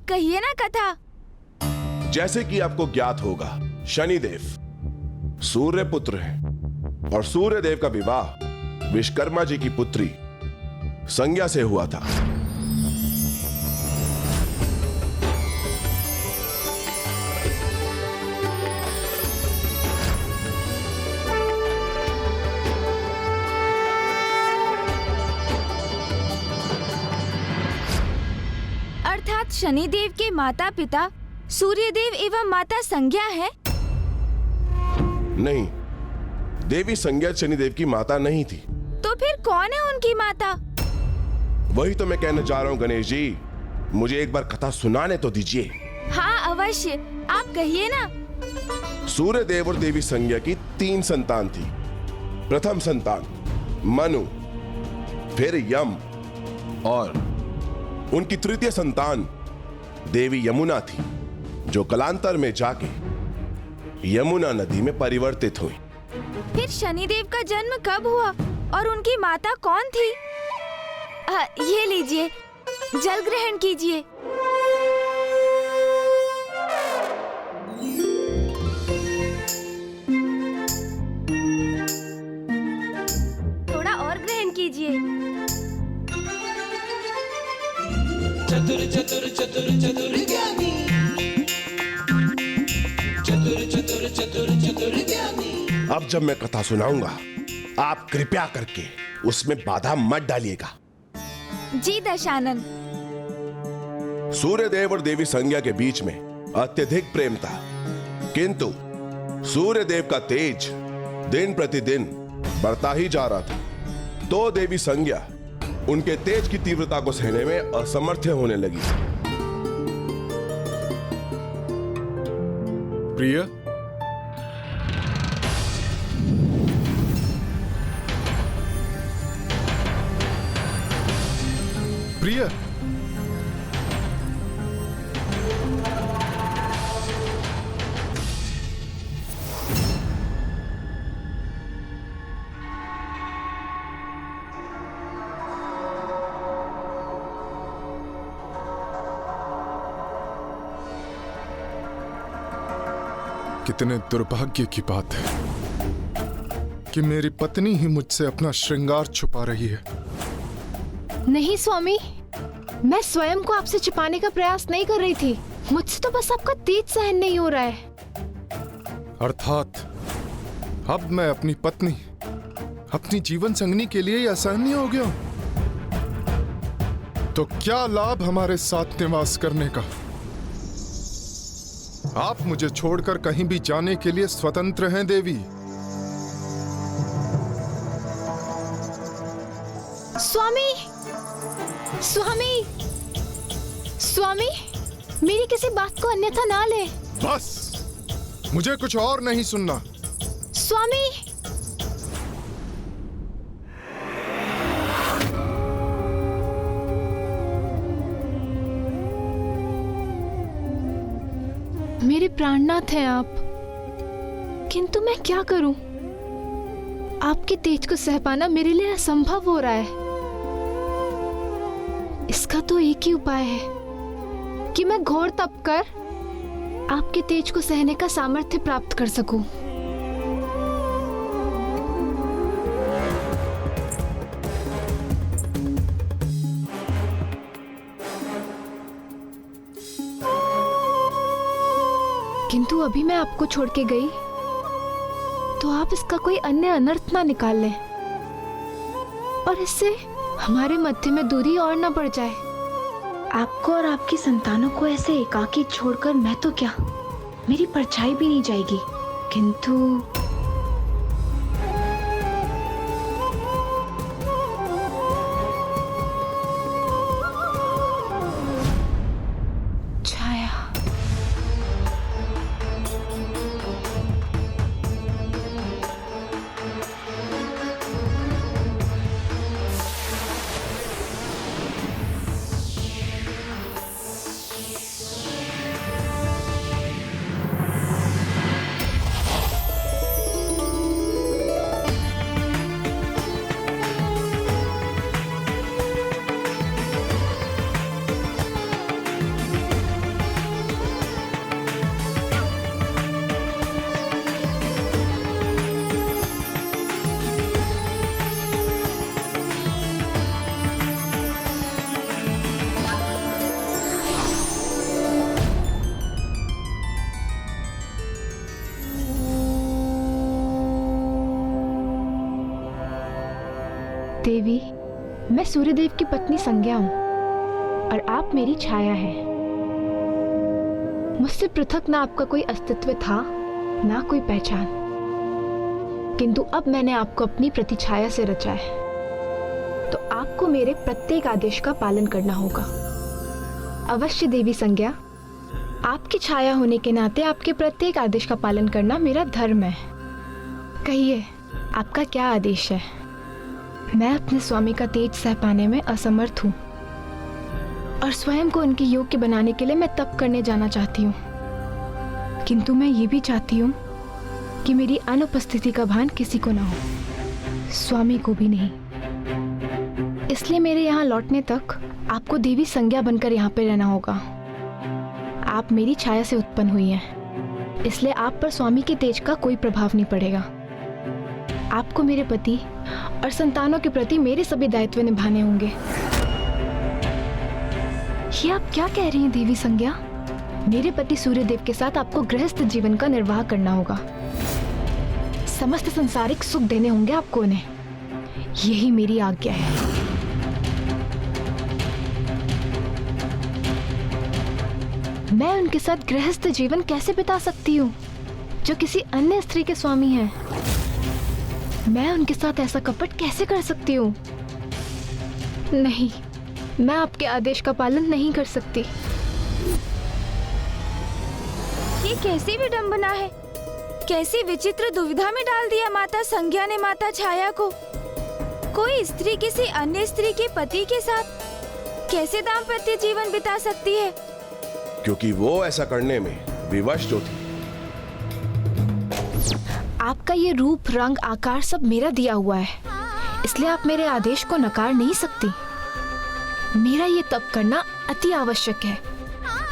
कहिए ना कथा। जैसे कि आपको ज्ञात होगा, शनिदेव सूर्य पुत्र हैं और सूर्य देव का विवाह विश्वकर्मा जी की पुत्री संज्ञा से हुआ था। अर्थात शनिदेव के माता पिता सूर्यदेव एवं माता संज्ञा है? नहीं, देवी संज्ञा शनिदेव की माता नहीं थी। तो फिर कौन है उनकी माता? वही तो मैं कहने जा रहा हूँ गणेश जी, मुझे एक बार कथा सुनाने तो दीजिए। हाँ अवश्य, आप कहिए ना। सूर्यदेव और देवी संज्ञा की 3 संतान थी। प्रथम संतान मनु, फिर यम और उनकी तृतीय संतान देवी यमुना थी, जो कालांतर में जाके यमुना नदी में परिवर्तित हुई। फिर शनिदेव का जन्म कब हुआ और उनकी माता कौन थी? ये लीजिए, जल ग्रहण कीजिए। थोड़ा और ग्रहण कीजिए। चतुर चतुर चतुर चतुर ज्ञानी, चतुर चतुर चतुर चतुर ज्ञानी। अब जब मैं कथा सुनाऊंगा, आप कृपया करके उसमें बाधा मत डालिएगा। जी दशानन। सूर्यदेव और देवी संज्ञा के बीच में अत्यधिक प्रेम था, किंतु सूर्यदेव का तेज दिन प्रतिदिन बढ़ता ही जा रहा था। तो देवी संज्ञा उनके तेज की तीव्रता को सहने में असमर्थ होने लगी। प्रिय, प्रिय, कितने दुर्भाग्य की बात है कि मेरी पत्नी ही मुझसे अपना श्रृंगार छुपा रही है। नहीं स्वामी, मैं स्वयं को आपसे छिपाने का प्रयास नहीं कर रही थी। मुझसे तो बस आपका तेज सहन नहीं हो रहा है। अर्थात अब मैं अपनी पत्नी, अपनी जीवन संगनी के लिए असहनीय हो गया हूं। तो क्या लाभ हमारे साथ निवास करने का? आप मुझे छोड़कर कहीं भी जाने के लिए स्वतंत्र हैं देवी। स्वामी, स्वामी, स्वामी, मेरी किसी बात को अन्यथा ना ले। बस, मुझे कुछ और नहीं सुनना। स्वामी, मेरे प्राणनाथ हैं आप, किंतु मैं क्या करूं? आपके तेज को सह पाना मेरे लिए असंभव हो रहा है। इसका तो एक ही उपाय है कि मैं घोर तप कर आपके तेज को सहने का सामर्थ्य प्राप्त कर सकूं। किंतु अभी मैं आपको छोड़ के गई तो आप इसका कोई अन्य अनर्थ ना निकाल लें और इससे हमारे मध्य में दूरी और ना बढ़ जाए। आपको और आपकी संतानों को ऐसे एकाकी छोड़कर मैं तो क्या, मेरी परछाई भी नहीं जाएगी। किंतु देवी, मैं सूर्यदेव की पत्नी संज्ञा हूँ और आप मेरी छाया हैं। मुझसे पृथक ना आपका कोई अस्तित्व था, ना कोई पहचान, किंतु अब मैंने आपको अपनी प्रतिछाया से रचा है, तो आपको मेरे प्रत्येक आदेश का पालन करना होगा। अवश्य देवी संज्ञा, आपकी छाया होने के नाते आपके प्रत्येक आदेश का पालन करना मेरा धर्म है। कहिए, आपका क्या आदेश है? मैं अपने स्वामी का तेज सह पाने में असमर्थ हूँ और स्वयं को उनके योग्य बनाने के लिए मैं तप करने जाना चाहती हूँ, किंतु मैं ये भी चाहती हूँ कि मेरी अनुपस्थिति का भान किसी को ना हो, स्वामी को भी नहीं। इसलिए मेरे यहाँ लौटने तक आपको देवी संज्ञा बनकर यहाँ पे रहना होगा। आप मेरी छाया से उत्पन्न हुई हैं, इसलिए आप पर स्वामी के तेज का कोई प्रभाव नहीं पड़ेगा। आपको मेरे पति और संतानों के प्रति मेरे सभी दायित्व निभाने होंगे। ये आप क्या कह रही हैं देवी संज्ञा? मेरे पति सूर्यदेव के साथ आपको गृहस्थ जीवन का निर्वाह करना होगा। समस्त संसारिक सुख देने होंगे आपको उन्हें। यही मेरी आज्ञा है। मैं उनके साथ गृहस्थ जीवन कैसे बिता सकती हूँ जो किसी अन्य स्त्री के स्वामी हैं? मैं उनके साथ ऐसा कपट कैसे कर सकती हूँ? नहीं, मैं आपके आदेश का पालन नहीं कर सकती। ये कैसी विडंबना है? कैसी विचित्र दुविधा में डाल दिया माता संज्ञा ने माता छाया को। कोई स्त्री किसी अन्य स्त्री के पति के साथ कैसे दाम्पत्य जीवन बिता सकती है? क्योंकि वो ऐसा करने में विवश जो थी। आपका ये रूप, रंग, आकार सब मेरा दिया हुआ है, इसलिए आप मेरे आदेश को नकार नहीं सकती। मेरा ये तप करना अति आवश्यक है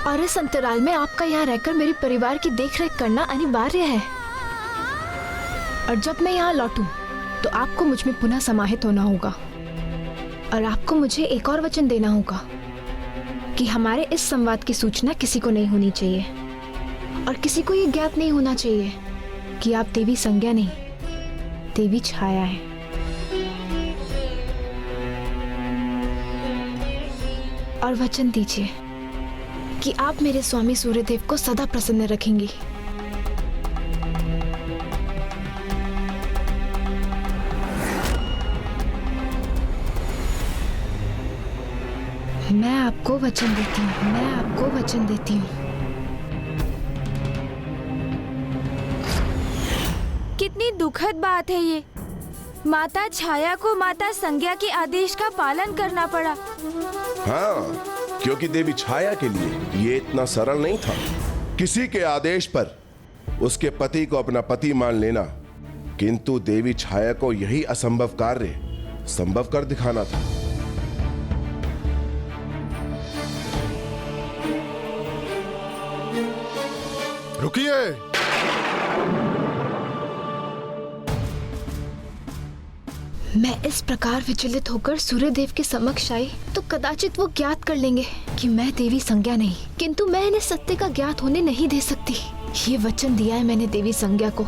और इस अंतराल में आपका यहाँ रहकर मेरे परिवार की देखरेख करना अनिवार्य है। और जब मैं यहाँ लौटूं, तो आपको मुझ में पुनः समाहित होना होगा और आपको मुझे एक और वचन देना होगा कि हमारे इस संवाद की सूचना किसी को नहीं होनी चाहिए और किसी को ये ज्ञात नहीं होना चाहिए कि आप देवी संज्ञा नहीं, देवी छाया है। और वचन दीजिए कि आप मेरे स्वामी सूर्यदेव को सदा प्रसन्न रखेंगी। मैं आपको वचन देती हूँ, मैं आपको वचन देती हूँ। कितनी दुखद बात है ये। माता छाया को माता संज्ञा के आदेश का पालन करना पड़ा। हाँ, क्योंकि देवी छाया के लिए ये इतना सरल नहीं था। किसी के आदेश पर उसके पति को अपना पति मान लेना, किंतु देवी छाया को यही असंभव कार्य संभव कर दिखाना था। रुकिए। मैं इस प्रकार विचलित होकर सूर्यदेव के समक्ष आई तो कदाचित वो ज्ञात कर लेंगे कि मैं देवी संज्ञा नहीं, किंतु मैं इन्हें सत्य का ज्ञात होने नहीं दे सकती। ये वचन दिया है मैंने देवी संज्ञा को